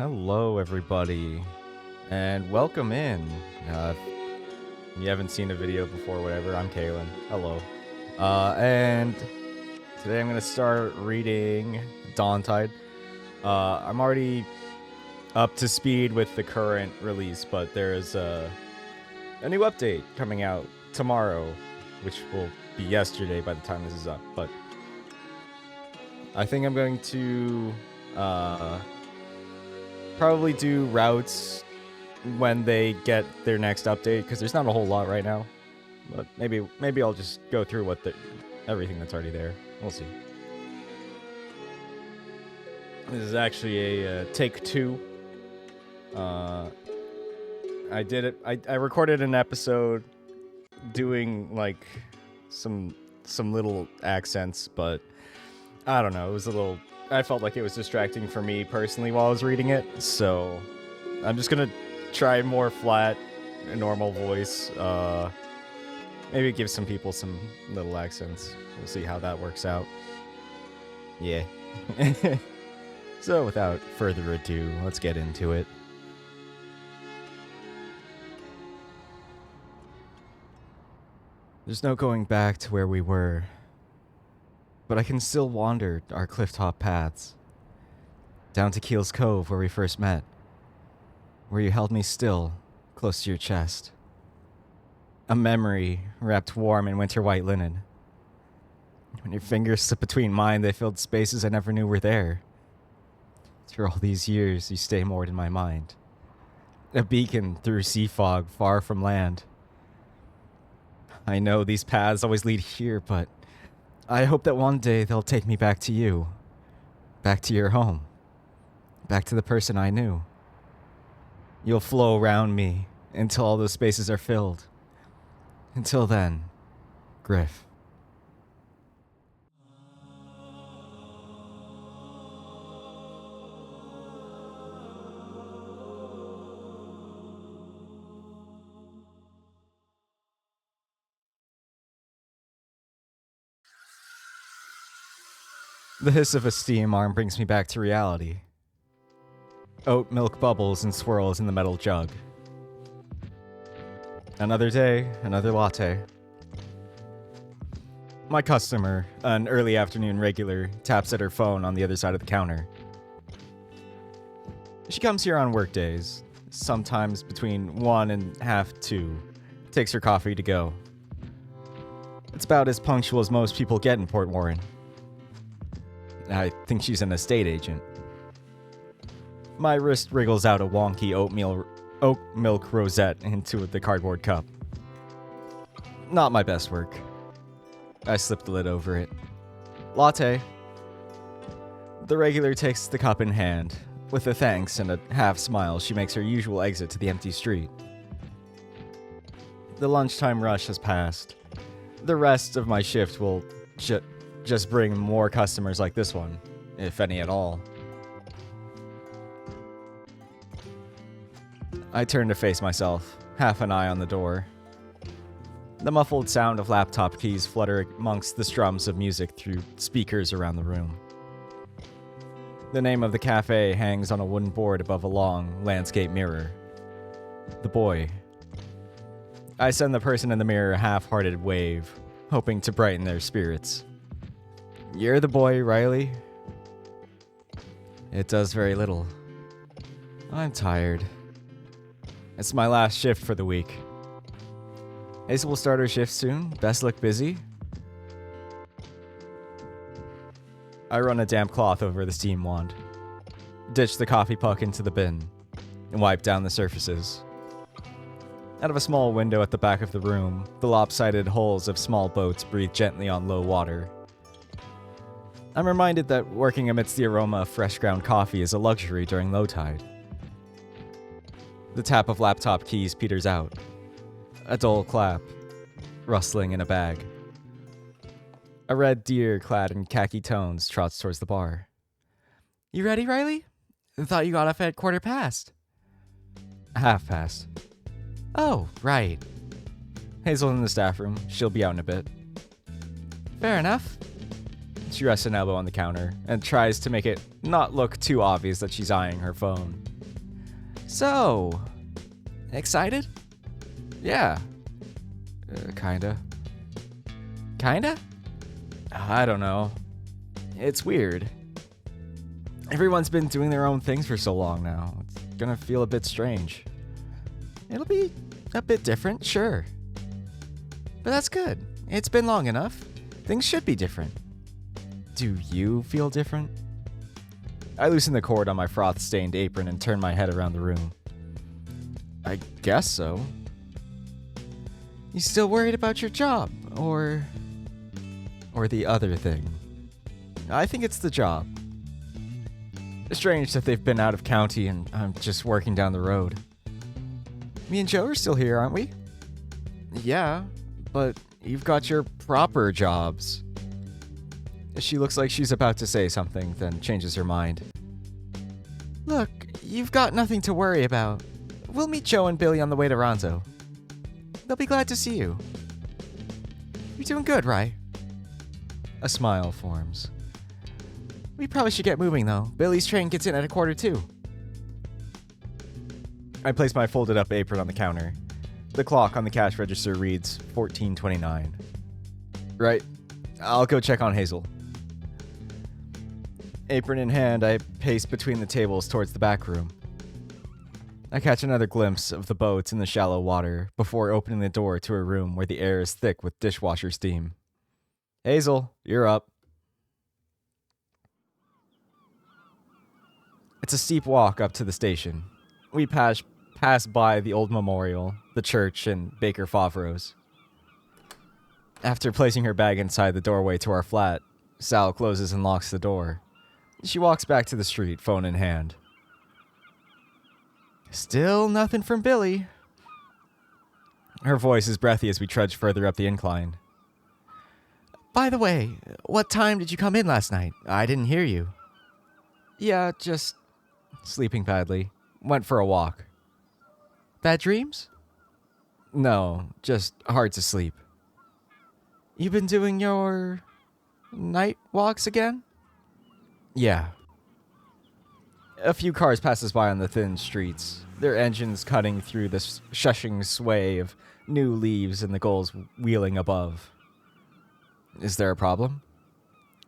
Hello, everybody, and welcome in. If you haven't seen a video before, whatever, I'm Kalen. Hello. And today I'm going to start reading Dawntide. I'm already up to speed with the current release, but there's a new update coming out tomorrow, which will be yesterday by the time this is up. But I think I'm going to probably do routes when they get their next update, because there's not a whole lot right now. But maybe I'll just go through everything that's already there. We'll see. This is actually a take two. I did it. I recorded an episode doing like some little accents, but I don't know. It was a little. I felt like it was distracting for me personally while I was reading it, so I'm just gonna try more flat, a normal voice. Maybe give some people some little accents. We'll see how that works out. Yeah. So without further ado, let's get into it. There's no going back to where we were, but I can still wander our clifftop paths. Down to Keel's Cove where we first met, where you held me still, close to your chest. A memory wrapped warm in winter white linen. When your fingers slipped between mine, they filled spaces I never knew were there. Through all these years, you stay moored in my mind. A beacon through sea fog, far from land. I know these paths always lead here, but I hope that one day they'll take me back to you. Back to your home. Back to the person I knew. You'll flow around me until all those spaces are filled. Until then, Griff. The hiss of a steam arm brings me back to reality. Oat milk bubbles and swirls in the metal jug. Another day, another latte. My customer, an early afternoon regular, taps at her phone on the other side of the counter. She comes here on work days, sometimes between 1 and half 2. Takes her coffee to go. It's about as punctual as most people get in Port Warren. I think she's an estate agent. My wrist wriggles out a wonky oat milk rosette into the cardboard cup. Not my best work. I slip the lid over it. Latte. The regular takes the cup in hand. With a thanks and a half smile, she makes her usual exit to the empty street. The lunchtime rush has passed. The rest of my shift will just bring more customers like this one, if any at all. I turn to face myself, half an eye on the door. The muffled sound of laptop keys flutter amongst the strums of music through speakers around the room. The name of the cafe hangs on a wooden board above a long landscape mirror. The boy. I send the person in the mirror a half-hearted wave, hoping to brighten their spirits. You're the boy, Riley? It does very little. I'm tired. It's my last shift for the week. Ace will start her shift soon. Best look busy. I run a damp cloth over the steam wand. Ditch the coffee puck into the bin. And wipe down the surfaces. Out of a small window at the back of the room, the lopsided hulls of small boats breathe gently on low water. I'm reminded that working amidst the aroma of fresh ground coffee is a luxury during low tide. The tap of laptop keys peters out. A dull clap. Rustling in a bag. A red deer clad in khaki tones trots towards the bar. You ready, Riley? Thought you got off at 1:15. Half past. Oh, right. Hazel in the staff room. She'll be out in a bit. Fair enough. She rests an elbow on the counter and tries to make it not look too obvious that she's eyeing her phone. So, excited? Yeah. Kinda. Kinda? I don't know. It's weird. Everyone's been doing their own things for so long now. It's gonna feel a bit strange. It'll be a bit different, sure. But that's good. It's been long enough. Things should be different. Do you feel different? I loosen the cord on my froth-stained apron and turn my head around the room. I guess so. You still worried about your job, or the other thing? I think it's the job. It's strange that they've been out of county and I'm just working down the road. Me and Joe are still here, aren't we? Yeah, but you've got your proper jobs. She looks like she's about to say something, then changes her mind. Look, you've got nothing to worry about. We'll meet Joe and Billy on the way to Ronzo. They'll be glad to see you. You're doing good, right? A smile forms. We probably should get moving, though. Billy's train gets in at 1:45. I place my folded up apron on the counter. The clock on the cash register reads 14:29. Right. I'll go check on Hazel. Apron in hand, I pace between the tables towards the back room. I catch another glimpse of the boats in the shallow water before opening the door to a room where the air is thick with dishwasher steam. Hazel, you're up. It's a steep walk up to the station. We pass by the old memorial, the church, and Baker Favreau's. After placing her bag inside the doorway to our flat, Sal closes and locks the door. She walks back to the street, phone in hand. Still nothing from Billy. Her voice is breathy as we trudge further up the incline. By the way, what time did you come in last night? I didn't hear you. Yeah, just sleeping badly. Went for a walk. Bad dreams? No, just hard to sleep. You been doing your night walks again? Yeah. A few cars pass us by on the thin streets, their engines cutting through the shushing sway of new leaves and the gulls wheeling above. Is there a problem?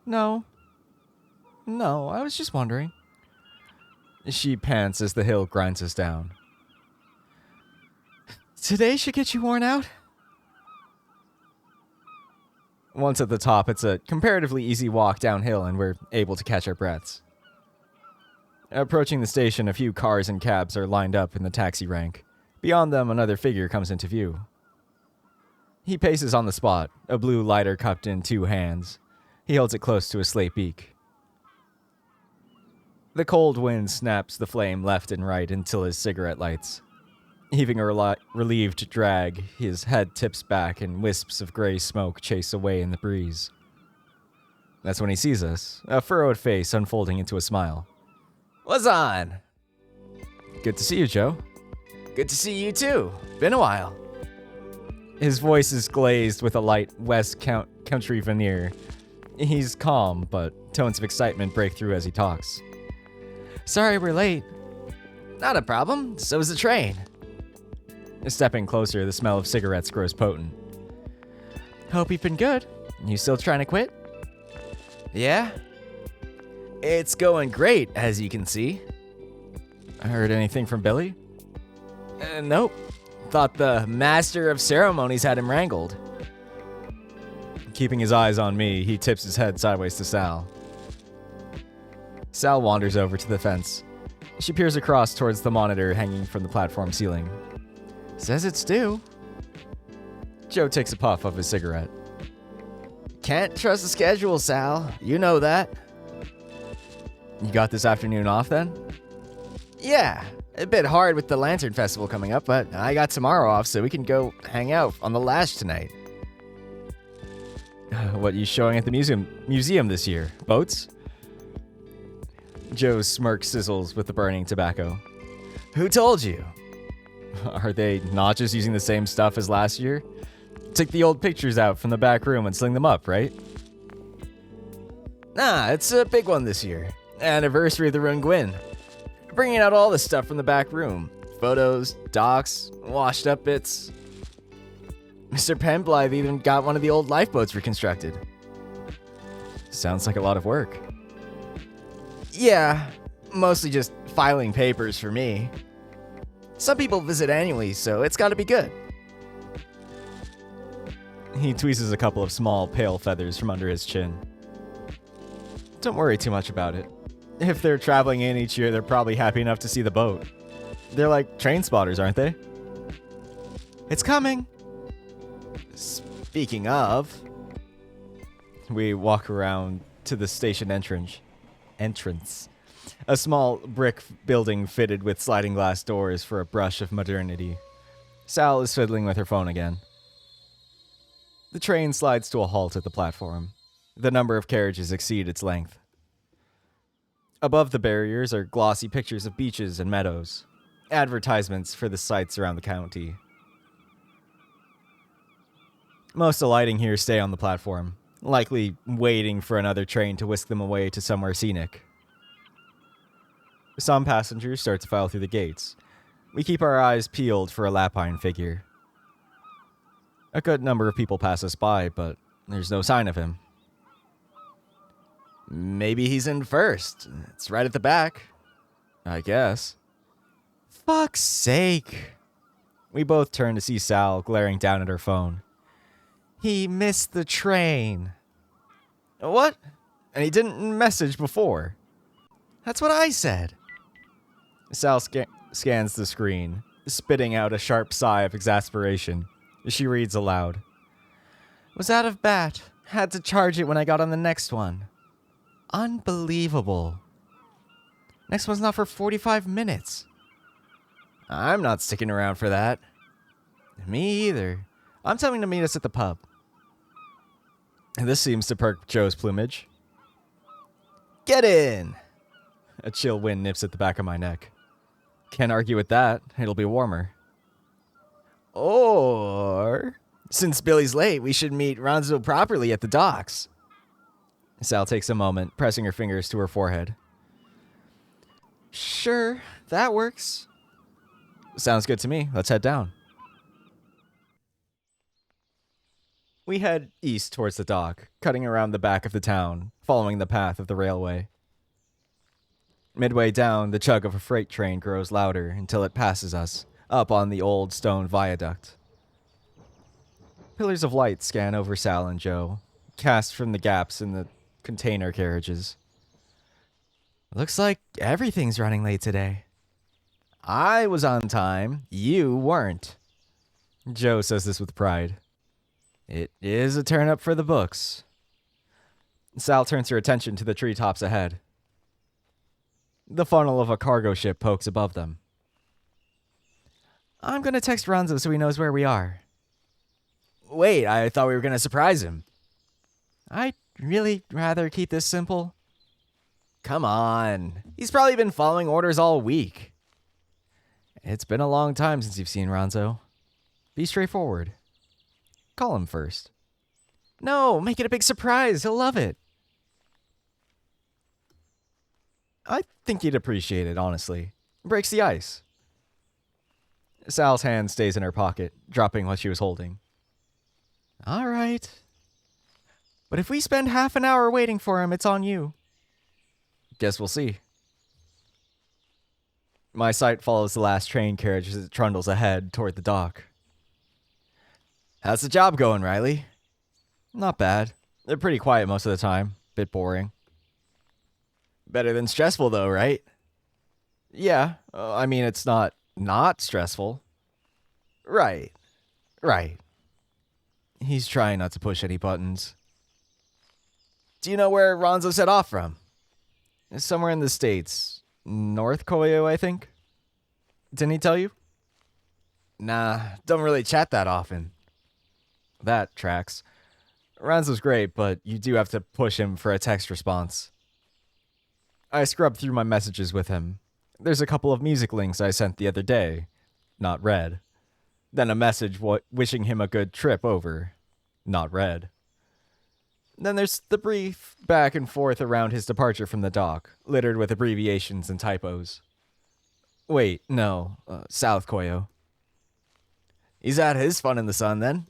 No, I was just wondering. She pants as the hill grinds us down. Today should get you worn out. Once at the top, it's a comparatively easy walk downhill and we're able to catch our breaths. Approaching the station, a few cars and cabs are lined up in the taxi rank. Beyond them, another figure comes into view. He paces on the spot, a blue lighter cupped in two hands. He holds it close to his slate beak. The cold wind snaps the flame left and right until his cigarette lights. Heaving a relieved drag, his head tips back and wisps of gray smoke chase away in the breeze. That's when he sees us, a furrowed face unfolding into a smile. What's on? Good to see you, Joe. Good to see you too. Been a while. His voice is glazed with a light West Country veneer. He's calm, but tones of excitement break through as he talks. Sorry we're late. Not a problem. So is the train. Stepping closer, the smell of cigarettes grows potent. Hope you've been good. You still trying to quit? Yeah. It's going great, as you can see. Heard anything from Billy? Nope. Thought the master of ceremonies had him wrangled. Keeping his eyes on me, he tips his head sideways to Sal. Sal wanders over to the fence. She peers across towards the monitor hanging from the platform ceiling. Says it's due. Joe takes a puff of his cigarette. Can't trust the schedule, Sal. You know that. You got this afternoon off then? Yeah. A bit hard with the Lantern Festival coming up, but I got tomorrow off so we can go hang out on the Lash tonight. What are you showing at the museum this year? Boats? Joe's smirk sizzles with the burning tobacco. Who told you? Are they not just using the same stuff as last year? Take the old pictures out from the back room and sling them up, right? Nah, it's a big one this year. Anniversary of the Run Gwyn. Bringing out all the stuff from the back room. photos, docs, washed up bits. Mr. Penblythe even got one of the old lifeboats reconstructed. Sounds like a lot of work. Yeah, mostly just filing papers for me. Some people visit annually, so it's gotta be good. He tweezes a couple of small, pale feathers from under his chin. Don't worry too much about it. If they're traveling in each year, they're probably happy enough to see the boat. They're like train spotters, aren't they? It's coming! Speaking of... We walk around to the station entrance. A small brick building fitted with sliding glass doors for a brush of modernity. Sal is fiddling with her phone again. The train slides to a halt at the platform. The number of carriages exceed its length. Above the barriers are glossy pictures of beaches and meadows, advertisements for the sites around the county. Most alighting here stay on the platform, likely waiting for another train to whisk them away to somewhere scenic. Some passengers start to file through the gates. We keep our eyes peeled for a lapine figure. A good number of people pass us by, but there's no sign of him. Maybe he's in first. It's right at the back. I guess. Fuck's sake. We both turn to see Sal glaring down at her phone. He missed the train. What? And he didn't message before. That's what I said. Sal scans the screen, spitting out a sharp sigh of exasperation. She reads aloud. Was out of bat. Had to charge it when I got on the next one. Unbelievable. Next one's not for 45 minutes. I'm not sticking around for that. Me either. I'm telling him to meet us at the pub. This seems to perk Joe's plumage. Get in! A chill wind nips at the back of my neck. Can't argue with that. It'll be warmer. Or, since Billy's late, we should meet Ronzo properly at the docks. Sal takes a moment, pressing her fingers to her forehead. Sure, that works. Sounds good to me. Let's head down. We head east towards the dock, cutting around the back of the town, following the path of the railway. Midway down, the chug of a freight train grows louder until it passes us, up on the old stone viaduct. Pillars of light scan over Sal and Joe, cast from the gaps in the container carriages. Looks like everything's running late today. I was on time. You weren't. Joe says this with pride. It is a turn up for the books. Sal turns her attention to the treetops ahead. The funnel of a cargo ship pokes above them. I'm going to text Ronzo so he knows where we are. Wait, I thought we were going to surprise him. I'd really rather keep this simple. Come on. He's probably been following orders all week. It's been a long time since you've seen Ronzo. Be straightforward. Call him first. No, make it a big surprise. He'll love it. I think he'd appreciate it, honestly. Breaks the ice. Sal's hand stays in her pocket, dropping what she was holding. All right. But if we spend half an hour waiting for him, it's on you. Guess we'll see. My sight follows the last train carriage as it trundles ahead toward the dock. How's the job going, Riley? Not bad. They're pretty quiet most of the time. Bit boring. Better than stressful, though, right? Yeah. I mean, it's not stressful. Right. He's trying not to push any buttons. Do you know where Ronzo set off from? Somewhere in the States. North Korea, I think. Didn't he tell you? Nah, don't really chat that often. That tracks. Ronzo's great, but you do have to push him for a text response. I scrubbed through my messages with him. There's a couple of music links I sent the other day. Not read. Then a message wishing him a good trip over. Not read. Then there's the brief back and forth around his departure from the dock, littered with abbreviations and typos. Wait, no. South Koyo. He's had his fun in the sun then.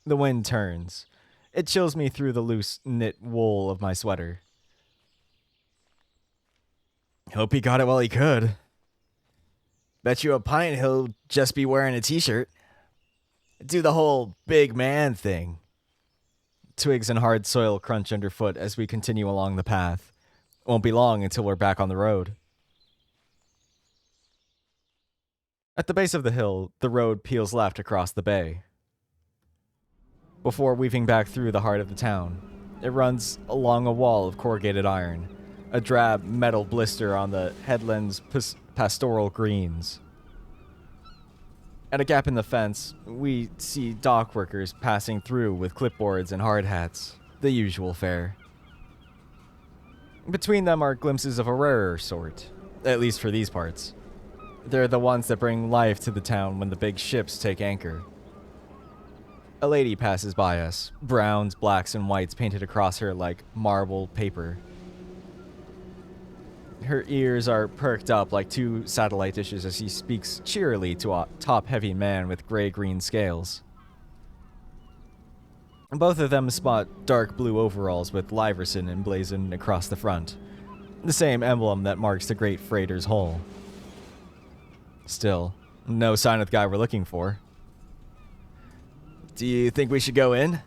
The wind turns. It chills me through the loose knit wool of my sweater. Hope he got it while he could. Bet you a pint he'll just be wearing a t-shirt. Do the whole big man thing. Twigs and hard soil crunch underfoot as we continue along the path. Won't be long until we're back on the road. At the base of the hill, the road peels left across the bay. Before weaving back through the heart of the town, it runs along a wall of corrugated iron, a drab metal blister on the headland's pastoral greens. At a gap in the fence, we see dock workers passing through with clipboards and hard hats, the usual fare. Between them are glimpses of a rarer sort, at least for these parts. They're the ones that bring life to the town when the big ships take anchor. A lady passes by us, browns, blacks, and whites painted across her like marble paper. Her ears are perked up like two satellite dishes as she speaks cheerily to a top-heavy man with gray-green scales. Both of them spot dark blue overalls with Liverson emblazoned across the front, the same emblem that marks the great freighter's hull. Still, no sign of the guy we're looking for. Do you think we should go in?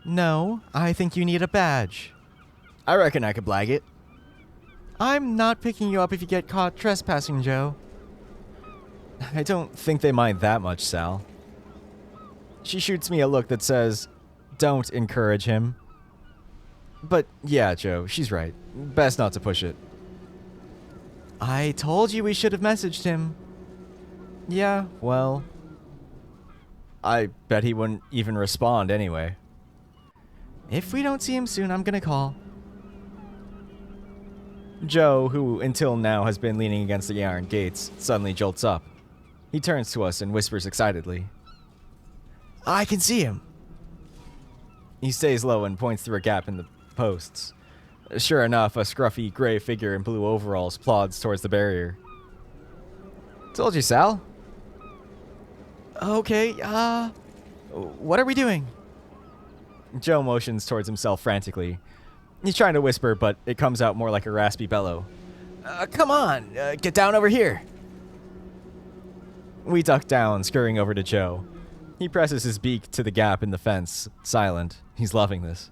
No, I think you need a badge. I reckon I could blag it. I'm not picking you up if you get caught trespassing, Joe. I don't think they mind that much, Sal. She shoots me a look that says, don't encourage him. But yeah, Joe, she's right. Best not to push it. I told you we should have messaged him. Yeah, well, I bet he wouldn't even respond anyway. If we don't see him soon, I'm gonna call. Joe, who until now has been leaning against the iron gates, suddenly jolts up. He turns to us and whispers excitedly. I can see him. He stays low and points through a gap in the posts. Sure enough, a scruffy gray figure in blue overalls plods towards the barrier. Told you, Sal. Okay, what are we doing? Joe motions towards himself frantically. He's trying to whisper, but it comes out more like a raspy bellow. Come on, get down over here. We duck down, scurrying over to Joe. He presses his beak to the gap in the fence, silent. He's loving this.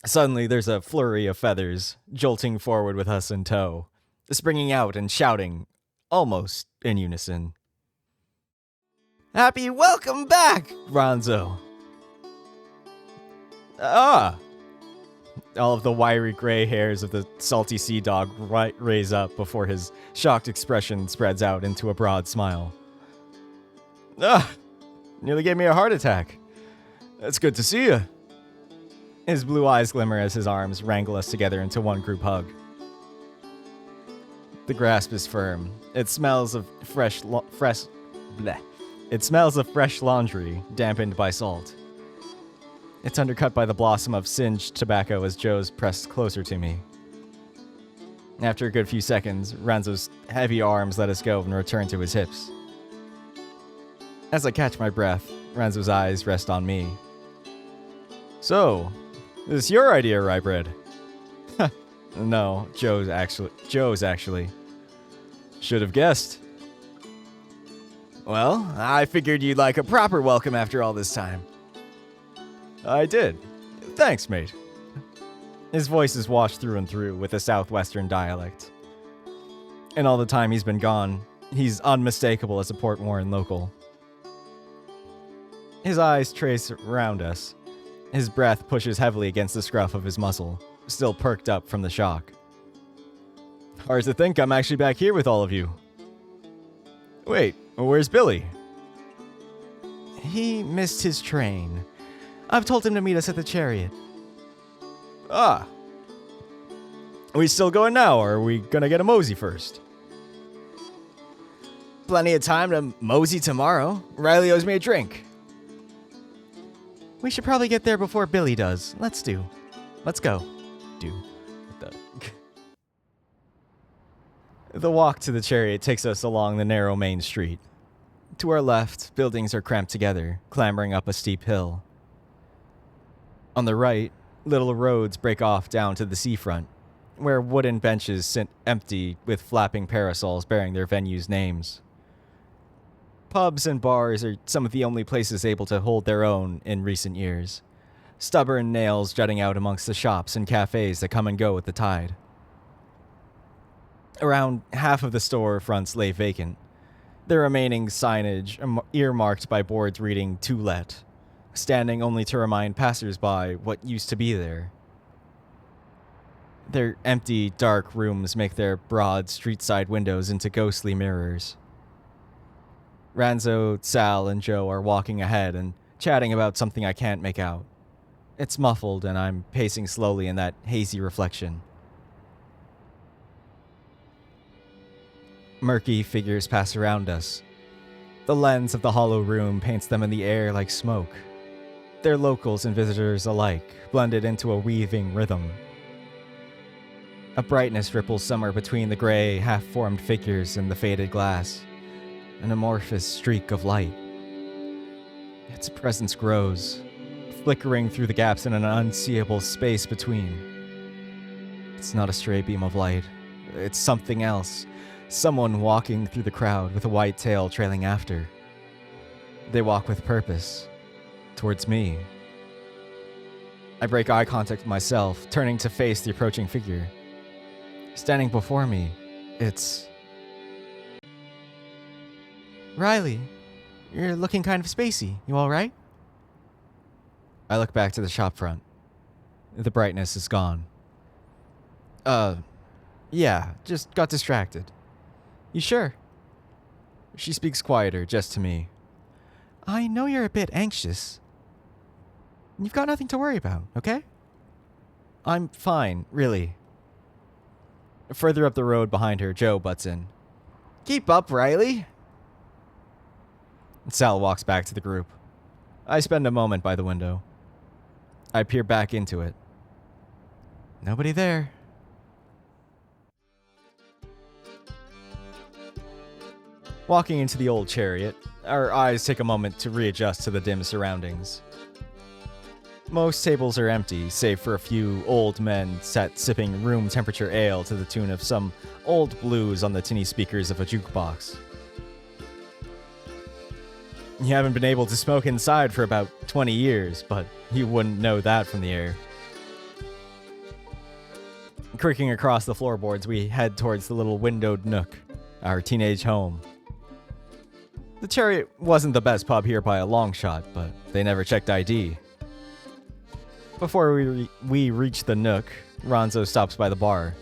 Suddenly, there's a flurry of feathers, jolting forward with us in tow, springing out and shouting, almost in unison. Happy welcome back, Ronzo. Ah! All of the wiry gray hairs of the salty sea dog raise up before his shocked expression spreads out into a broad smile. Ah! Nearly gave me a heart attack. It's good to see you. His blue eyes glimmer as his arms wrangle us together into one group hug. The grasp is firm. It smells of fresh laundry, dampened by salt. It's undercut by the blossom of singed tobacco as Joe's pressed closer to me. After a good few seconds, Ranzo's heavy arms let us go and return to his hips. As I catch my breath, Ranzo's eyes rest on me. So, this is your idea, rye bread? No, Joe's actually. Should have guessed. Well, I figured you'd like a proper welcome after all this time. I did. Thanks, mate. His voice is washed through and through with a southwestern dialect. And all the time he's been gone, he's unmistakable as a Port Warren local. His eyes trace around us. His breath pushes heavily against the scruff of his muscle, still perked up from the shock. Hard to think I'm actually back here with all of you. Wait, where's Billy? He missed his train. I've told him to meet us at the Chariot. Ah. Are we still going now, or are we gonna get a mosey first? Plenty of time to mosey tomorrow. Riley owes me a drink. We should probably get there before Billy does. Let's go. Do. What the... The walk to the chariot takes us along the narrow main street. To our left, buildings are cramped together, clambering up a steep hill. On the right, little roads break off down to the seafront, where wooden benches sit empty with flapping parasols bearing their venues' names. Pubs and bars are some of the only places able to hold their own in recent years, stubborn nails jutting out amongst the shops and cafes that come and go with the tide. Around half of the store fronts lay vacant, the remaining signage earmarked by boards reading "To Let," standing only to remind passers-by what used to be there. Their empty, dark rooms make their broad, street-side windows into ghostly mirrors. Ranzo, Sal, and Joe are walking ahead and chatting about something I can't make out. It's muffled, and I'm pacing slowly in that hazy reflection. Murky figures pass around us. The lens of the hollow room paints them in the air like smoke. They're locals and visitors alike, blended into a weaving rhythm. A brightness ripples somewhere between the gray, half-formed figures and the faded glass, an amorphous streak of light. Its presence grows, flickering through the gaps in an unseeable space between. It's not a stray beam of light. It's something else. Someone walking through the crowd with a white tail trailing after. They walk with purpose, towards me. I break eye contact with myself, turning to face the approaching figure. Standing before me, it's... Riley, you're looking kind of spacey. You alright? I look back to the shop front. The brightness is gone. Yeah, just got distracted. You sure? She speaks quieter, just to me. I know you're a bit anxious. You've got nothing to worry about, okay? I'm fine, really. Further up the road behind her, Joe butts in. Keep up, Riley. Sal walks back to the group. I spend a moment by the window. I peer back into it. Nobody there. Walking into the old chariot, our eyes take a moment to readjust to the dim surroundings. Most tables are empty, save for a few old men sat sipping room-temperature ale to the tune of some old blues on the tinny speakers of a jukebox. You haven't been able to smoke inside for about 20 years, but you wouldn't know that from the air. Creaking across the floorboards, we head towards the little windowed nook, our teenage home. The Chariot wasn't the best pub here by a long shot, but they never checked ID. Before we reach the nook, Ronzo stops by the bar.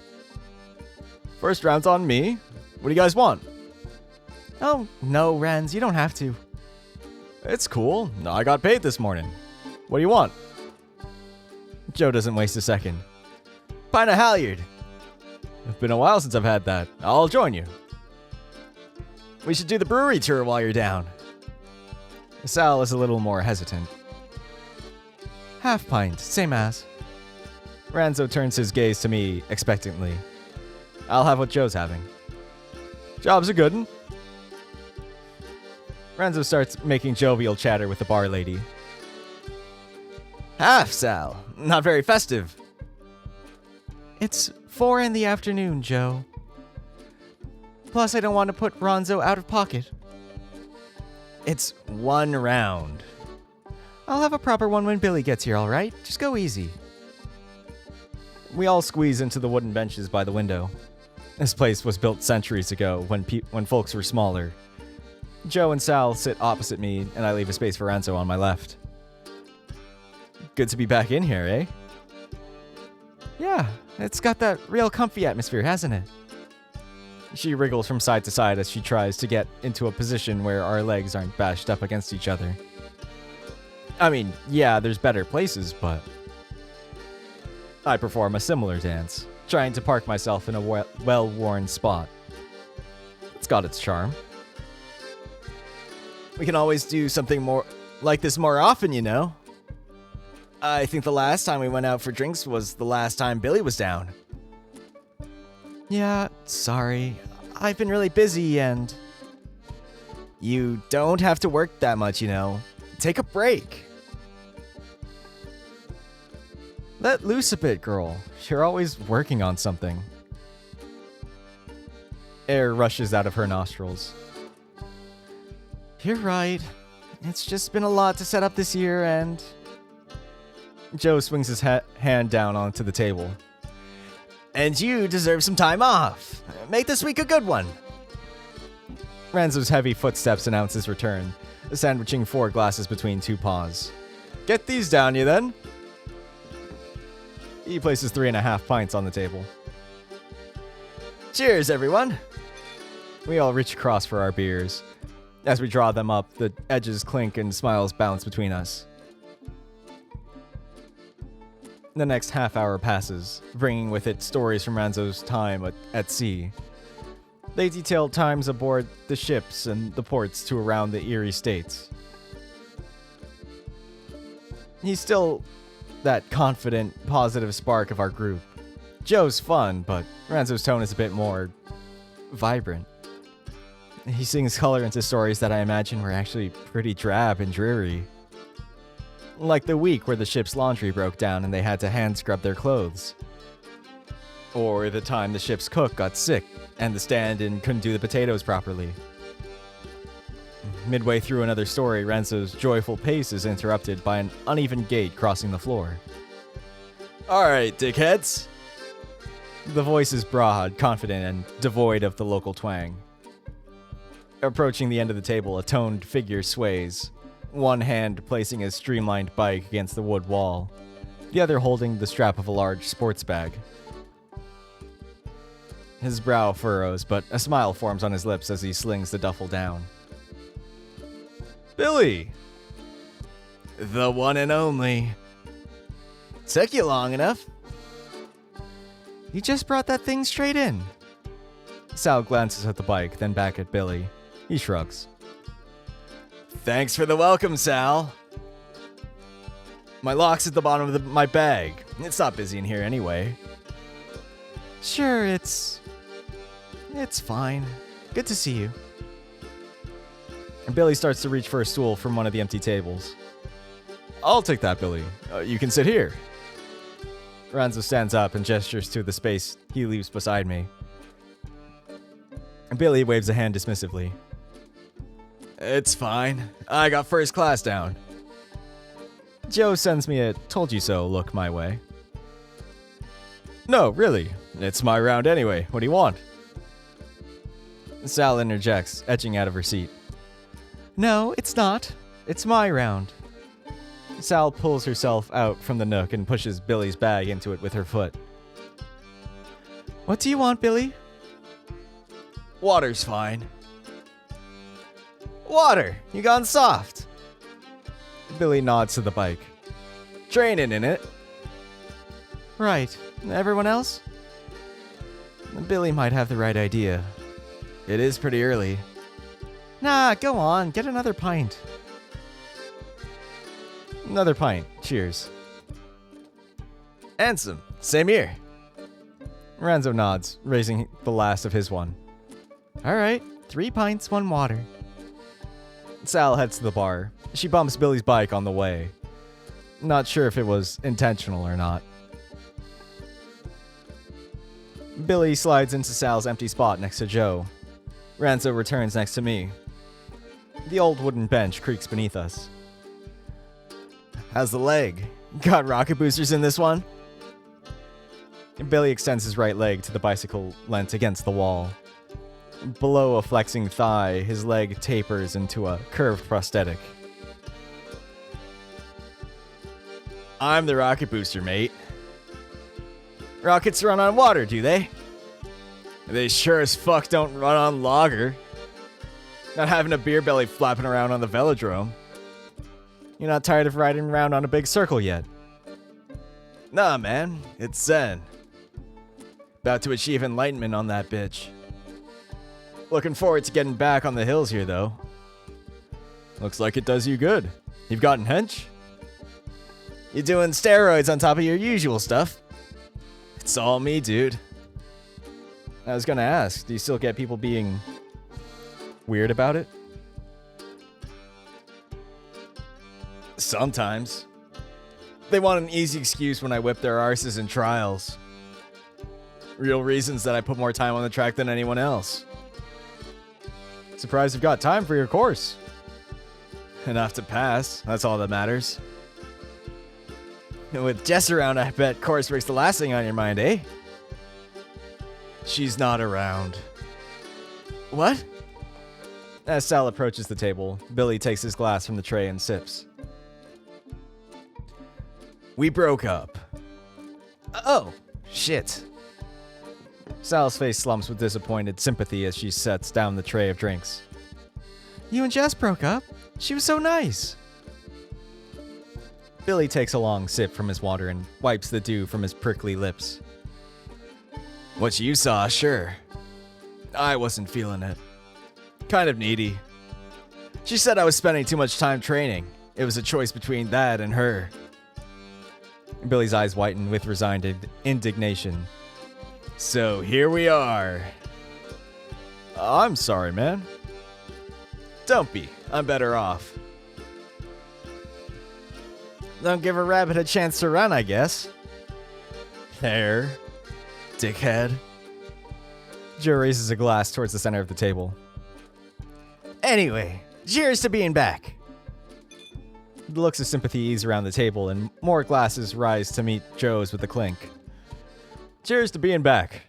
First round's on me. What do you guys want? Oh, no, Renz, you don't have to. It's cool. I got paid this morning. What do you want? Joe doesn't waste a second. Pint of Halyard. It's been a while since I've had that. I'll join you. We should do the brewery tour while you're down. Sal is a little more hesitant. Half pint, same as. Ranzo turns his gaze to me expectantly. I'll have what Joe's having. Job's a good one. Ranzo starts making jovial chatter with the bar lady. Half, Sal. Not very festive. It's 4 in the afternoon, Joe. Plus, I don't want to put Ronzo out of pocket. It's 1 round. I'll have a proper one when Billy gets here, all right? Just go easy. We all squeeze into the wooden benches by the window. This place was built centuries ago when folks were smaller. Joe and Sal sit opposite me, and I leave a space for Ranzo on my left. Good to be back in here, eh? Yeah, it's got that real comfy atmosphere, hasn't it? She wriggles from side to side as she tries to get into a position where our legs aren't bashed up against each other. I mean, yeah, there's better places, but... I perform a similar dance, trying to park myself in a well-worn spot. It's got its charm. We can always do something more like this more often, you know? I think the last time we went out for drinks was the last time Billy was down. Yeah, sorry. I've been really busy and... You don't have to work that much, you know. Take a break. Let loose a bit, girl. You're always working on something. Air rushes out of her nostrils. You're right. It's just been a lot to set up this year and... Joe swings his hand down onto the table. And you deserve some time off. Make this week a good one. Ranzo's heavy footsteps announce his return, sandwiching 4 glasses between 2 paws. Get these down, you then. He places 3.5 pints on the table. Cheers, everyone. We all reach across for our beers. As we draw them up, the edges clink and smiles bounce between us. The next half hour passes, bringing with it stories from Ranzo's time at sea. They detail times aboard the ships and the ports to around the Erie states. He's still that confident, positive spark of our group. Joe's fun, but Ranzo's tone is a bit more vibrant. He sings color into stories that I imagine were actually pretty drab and dreary. Like the week where the ship's laundry broke down and they had to hand scrub their clothes. Or the time the ship's cook got sick and the stand-in couldn't do the potatoes properly. Midway through another story, Ranzo's joyful pace is interrupted by an uneven gait crossing the floor. Alright, dickheads! The voice is broad, confident, and devoid of the local twang. Approaching the end of the table, a toned figure sways, one hand placing his streamlined bike against the wood wall, the other holding the strap of a large sports bag. His brow furrows, but a smile forms on his lips as he slings the duffel down. Billy! The one and only. Took you long enough. You just brought that thing straight in. Sal glances at the bike, then back at Billy. He shrugs. Thanks for the welcome, Sal. My lock's at the bottom of my bag. It's not busy in here anyway. Sure, it's fine. Good to see you. And Billy starts to reach for a stool from one of the empty tables. I'll take that, Billy. You can sit here. Ranzo stands up and gestures to the space he leaves beside me. And Billy waves a hand dismissively. It's fine. I got first class down. Joe sends me a told-you-so look my way. No, really. It's my round anyway. What do you want? Sal interjects, edging out of her seat. No, it's not. It's my round. Sal pulls herself out from the nook and pushes Billy's bag into it with her foot. What do you want, Billy? Water's fine. Water! You gone soft. Billy nods to the bike. Training in it. Right. Everyone else? Billy might have the right idea. It is pretty early. Nah, go on. Get another pint. Another pint. Cheers. Handsome. Same here. Ranzo nods, raising the last of his one. Alright, 3 pints, 1 water. Sal heads to the bar. She bumps Billy's bike on the way. Not sure if it was intentional or not. Billy slides into Sal's empty spot next to Joe. Ranzo returns next to me. The old wooden bench creaks beneath us. How's the leg? Got rocket boosters in this one? Billy extends his right leg to the bicycle leant against the wall. Below a flexing thigh, his leg tapers into a curved prosthetic. I'm the rocket booster, mate. Rockets run on water, do they? They sure as fuck don't run on lager. Not having a beer belly flapping around on the velodrome. You're not tired of riding around on a big circle yet? Nah, man. It's Zen. About to achieve enlightenment on that bitch. Looking forward to getting back on the hills here, though. Looks like it does you good. You've gotten hench? You doing steroids on top of your usual stuff? It's all me, dude. I was gonna ask, do you still get people being weird about it? Sometimes. They want an easy excuse when I whip their arses in trials. Real reasons that I put more time on the track than anyone else. Surprised you've got time for your course. Enough to pass, that's all that matters. And with Jess around, I bet coursework's the last thing on your mind, eh? She's not around. What? As Sal approaches the table, Billy takes his glass from the tray and sips. We broke up. Oh, shit. Sal's face slumps with disappointed sympathy as she sets down the tray of drinks. You and Jess broke up? She was so nice. Billy takes a long sip from his water and wipes the dew from his prickly lips. What you saw, sure. I wasn't feeling it. Kind of needy. She said I was spending too much time training. It was a choice between that and her. Billy's eyes whiten with resigned indignation. So here we are. I'm sorry, man. Don't be. I'm better off. Don't give a rabbit a chance to run, I guess. There. Dickhead. Joe raises a glass towards the center of the table. Anyway, cheers to being back. The looks of sympathy ease around the table, and more glasses rise to meet Joe's with a clink. Cheers to being back.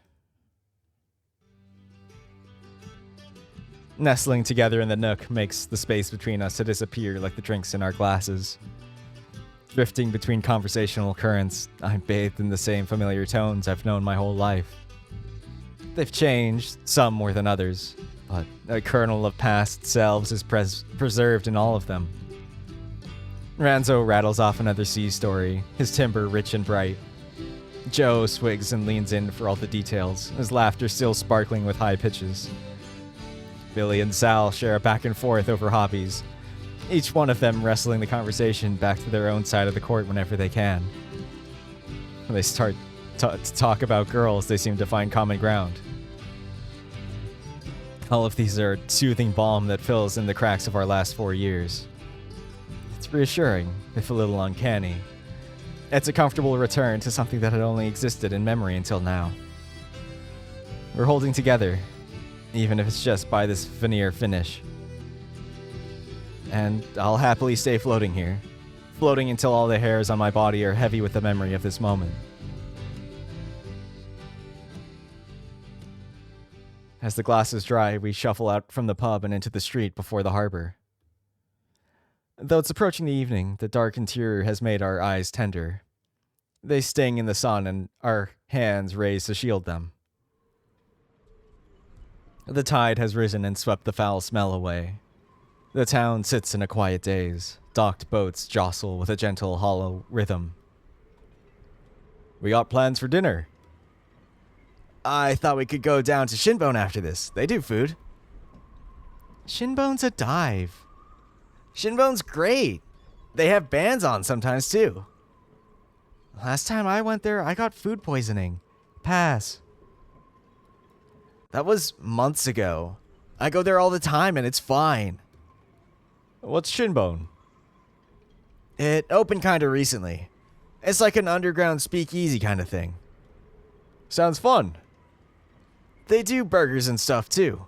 Nestling together in the nook makes the space between us to disappear like the drinks in our glasses. Drifting between conversational currents, I'm bathed in the same familiar tones I've known my whole life. They've changed, some more than others, but a kernel of past selves is preserved in all of them. Ranzo rattles off another sea story, his timbre rich and bright. Joe swigs and leans in for all the details, his laughter still sparkling with high pitches. Billy and Sal share a back and forth over hobbies, each one of them wrestling the conversation back to their own side of the court whenever they can. When they start to talk about girls, they seem to find common ground. All of these are soothing balm that fills in the cracks of our last 4 years. It's reassuring, if a little uncanny. It's a comfortable return to something that had only existed in memory until now. We're holding together, even if it's just by this veneer finish. And I'll happily stay floating here, floating until all the hairs on my body are heavy with the memory of this moment. As the glasses dry, we shuffle out from the pub and into the street before the harbor. Though it's approaching the evening, the dark interior has made our eyes tender. They sting in the sun and our hands raised to shield them. The tide has risen and swept the foul smell away. The town sits in a quiet daze. Docked boats jostle with a gentle, hollow rhythm. We got plans for dinner. I thought we could go down to Shinbone after this. They do food. Shinbone's a dive. Shinbone's great. They have bands on sometimes, too. Last time I went there, I got food poisoning. Pass. That was months ago. I go there all the time and it's fine. What's Shinbone? It opened kinda recently. It's like an underground speakeasy kind of thing. Sounds fun. They do burgers and stuff too.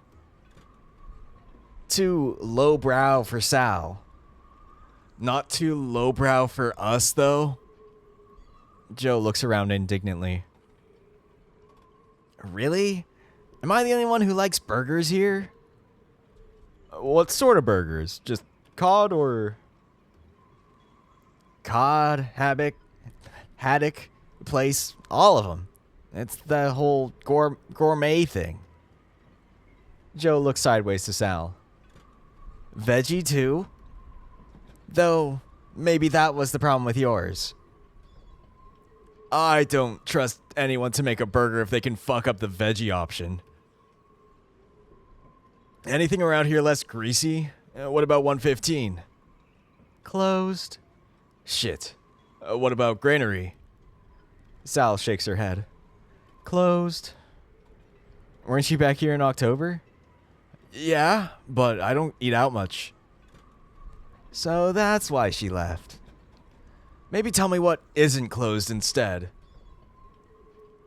Too lowbrow for Sal. Not too lowbrow for us, though. Joe looks around indignantly. Really? Am I the only one who likes burgers here? What sort of burgers? Just cod or... Cod, haddock, place, all of them. It's the whole gourmet thing. Joe looks sideways to Sal. Veggie too? Though, maybe that was the problem with yours. I don't trust anyone to make a burger if they can fuck up the veggie option. Anything around here less greasy? What about 115? Closed. Shit. What about Granary? Sal shakes her head. Closed. Weren't you back here in October? Yeah, but I don't eat out much. So that's why she left. Maybe tell me what isn't closed instead.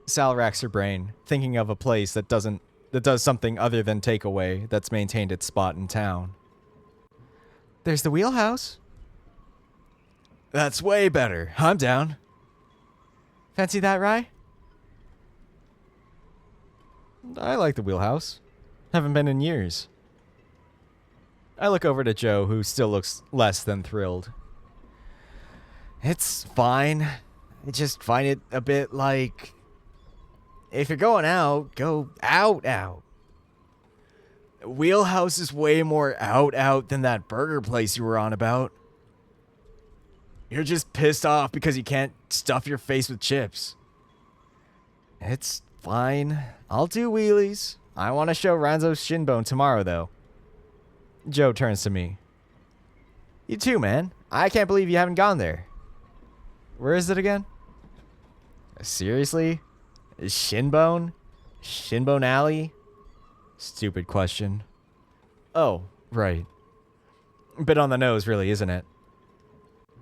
Sal racks her brain, thinking of a place that does something other than takeaway that's maintained its spot in town. There's the Wheelhouse. That's way better. I'm down. Fancy that, Rye? I like the Wheelhouse. Haven't been in years. I look over to Joe, who still looks less than thrilled. It's fine. I just find it a bit like... If you're going out, go out. Wheelhouse is way more out than that burger place you were on about. You're just pissed off because you can't stuff your face with chips. It's fine. I'll do wheelies. I want to show Ranzo's shin bone tomorrow, though. Joe turns to me. You too, man. I can't believe you haven't gone there. Where is it again? Seriously? Shinbone? Shinbone Alley? Stupid question. Oh, right. Bit on the nose, really, isn't it?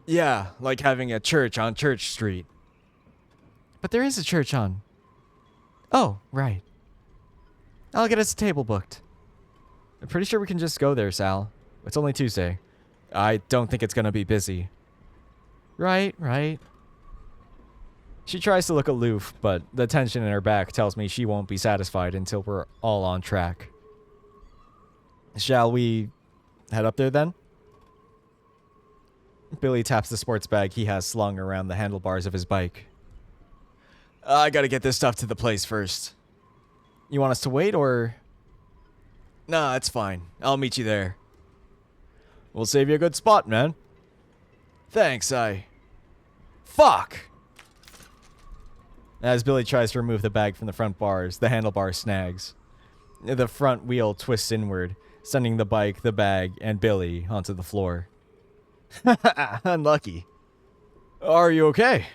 Yeah, like having a church on Church Street. But there is a church on... Oh, right. I'll get us a table booked. I'm pretty sure we can just go there, Sal. It's only Tuesday. I don't think it's gonna be busy. Right. She tries to look aloof, but the tension in her back tells me she won't be satisfied until we're all on track. Shall we head up there then? Billy taps the sports bag he has slung around the handlebars of his bike. I gotta get this stuff to the place first. You want us to wait, or...? Nah, it's fine. I'll meet you there. We'll save you a good spot, man. Thanks, Fuck! As Billy tries to remove the bag from the front bars, the handlebar snags. The front wheel twists inward, sending the bike, the bag, and Billy onto the floor. Unlucky. Are you okay?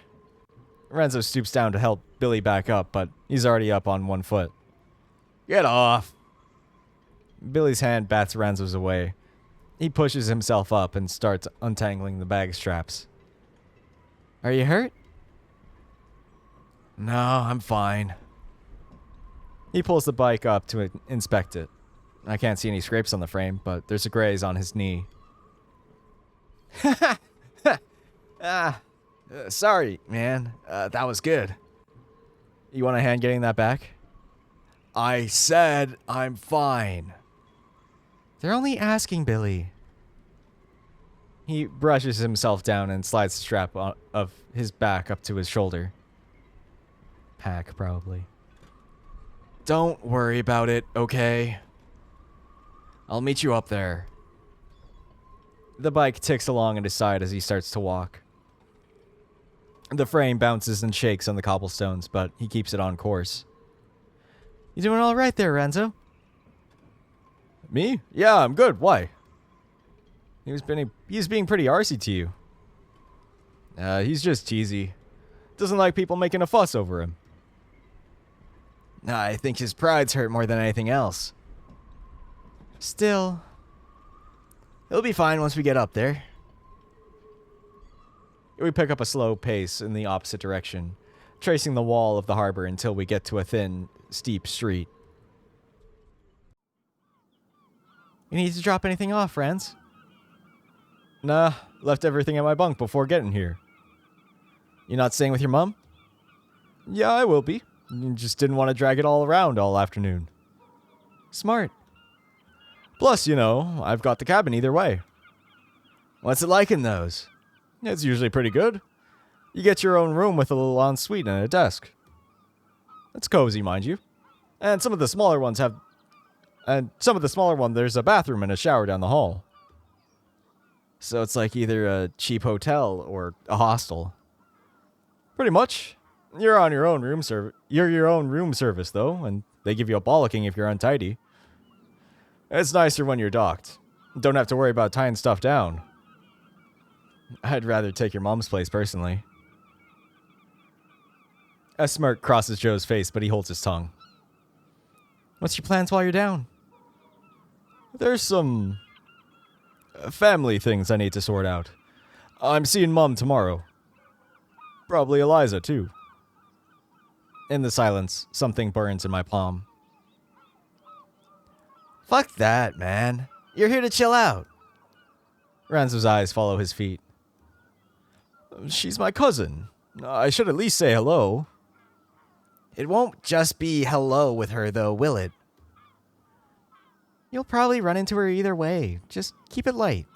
Renzo stoops down to help Billy back up, but he's already up on one foot. Get off! Billy's hand bats Renzo's away. He pushes himself up and starts untangling the bag straps. Are you hurt? No, I'm fine. He pulls the bike up to inspect it. I can't see any scrapes on the frame, but there's a graze on his knee. Sorry, man. That was good. You want a hand getting that back? I said I'm fine. They're only asking, Billy. He brushes himself down and slides the strap of his back up to his shoulder. Pack, probably. Don't worry about it, okay? I'll meet you up there. The bike ticks along at his side as he starts to walk. The frame bounces and shakes on the cobblestones, but he keeps it on course. You doing all right there, Renzo? Me? Yeah, I'm good. Why? He's being pretty arsey to you. He's just cheesy. Doesn't like people making a fuss over him. I think his pride's hurt more than anything else. Still, he'll be fine once we get up there. We pick up a slow pace in the opposite direction, tracing the wall of the harbor until we get to a thin, steep street. You need to drop anything off, friends? Nah, left everything at my bunk before getting here. You not staying with your mom? Yeah, I will be. You just didn't want to drag it all around all afternoon. Smart. Plus, I've got the cabin either way. What's it like in those? It's usually pretty good. You get your own room with a little ensuite and a desk. It's cozy, mind you. And some of the smaller ones there's a bathroom and a shower down the hall. So it's like either a cheap hotel or a hostel. Pretty much. You're on your own room service. You're your own room service, though, and they give you a bollocking if you're untidy. It's nicer when you're docked. Don't have to worry about tying stuff down. I'd rather take your mom's place, personally. A smirk crosses Joe's face, but he holds his tongue. What's your plans while you're down? There's some family things I need to sort out. I'm seeing Mom tomorrow. Probably Eliza, too. In the silence, something burns in my palm. Fuck that, man. You're here to chill out. Ranzo's eyes follow his feet. She's my cousin. I should at least say hello. It won't just be hello with her, though, will it? You'll probably run into her either way. Just keep it light.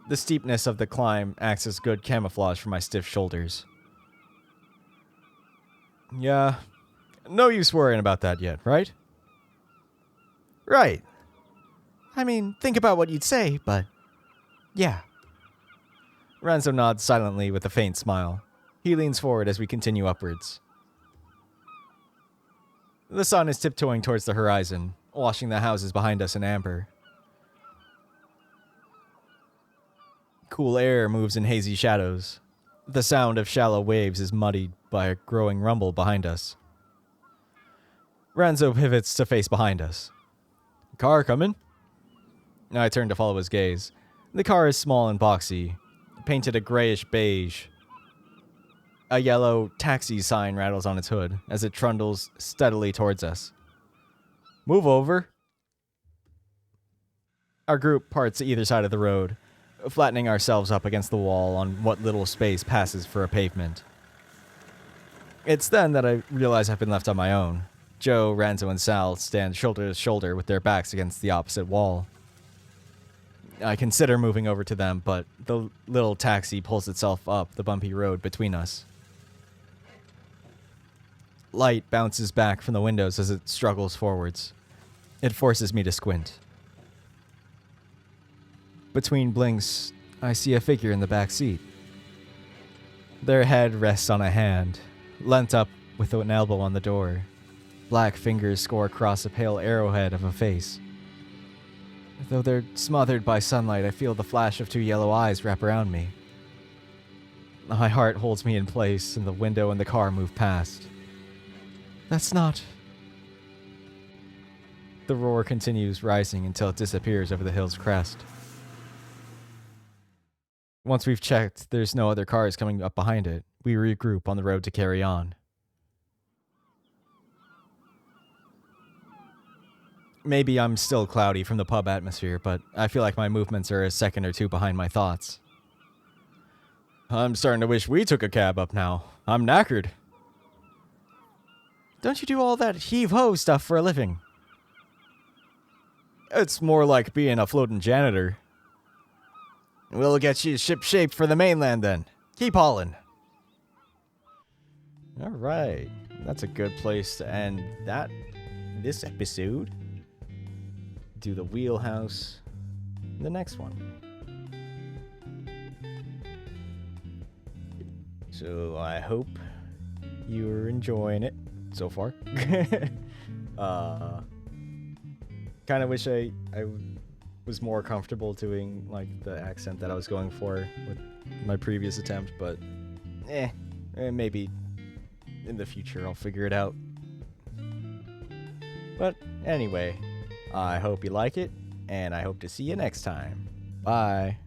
The steepness of the climb acts as good camouflage for my stiff shoulders. Yeah, no use worrying about that yet, right? Right. I mean, think about what you'd say, but yeah. Ranzo nods silently with a faint smile. He leans forward as we continue upwards. The sun is tiptoeing towards the horizon, washing the houses behind us in amber. Cool air moves in hazy shadows. The sound of shallow waves is muddied by a growing rumble behind us. Ranzo pivots to face behind us. Car coming? I turn to follow his gaze. The car is small and boxy, painted a grayish beige. A yellow taxi sign rattles on its hood as it trundles steadily towards us. Move over. Our group parts to either side of the road, flattening ourselves up against the wall on what little space passes for a pavement. It's then that I realize I've been left on my own. Joe, Ranzo, and Sal stand shoulder to shoulder with their backs against the opposite wall. I consider moving over to them, but the little taxi pulls itself up the bumpy road between us. Light bounces back from the windows as it struggles forwards. It forces me to squint. Between blinks, I see a figure in the back seat. Their head rests on a hand, leant up with an elbow on the door. Black fingers score across a pale arrowhead of a face. Though they're smothered by sunlight, I feel the flash of two yellow eyes wrap around me. My heart holds me in place, and the window and the car move past. That's not... The roar continues rising until it disappears over the hill's crest. Once we've checked there's no other cars coming up behind it, we regroup on the road to carry on. Maybe I'm still cloudy from the pub atmosphere, but I feel like my movements are a second or two behind my thoughts. I'm starting to wish we took a cab up now. I'm knackered. Don't you do all that heave-ho stuff for a living? It's more like being a floating janitor. We'll get you ship-shape for the mainland then. Keep hauling. All right. That's a good place to end this episode. Do the wheelhouse. The next one. So I hope you're enjoying it so far. Kind of wish I was more comfortable doing like the accent that I was going for with my previous attempt, but maybe in the future I'll figure it out. But anyway, I hope you like it, and I hope to see you next time. Bye.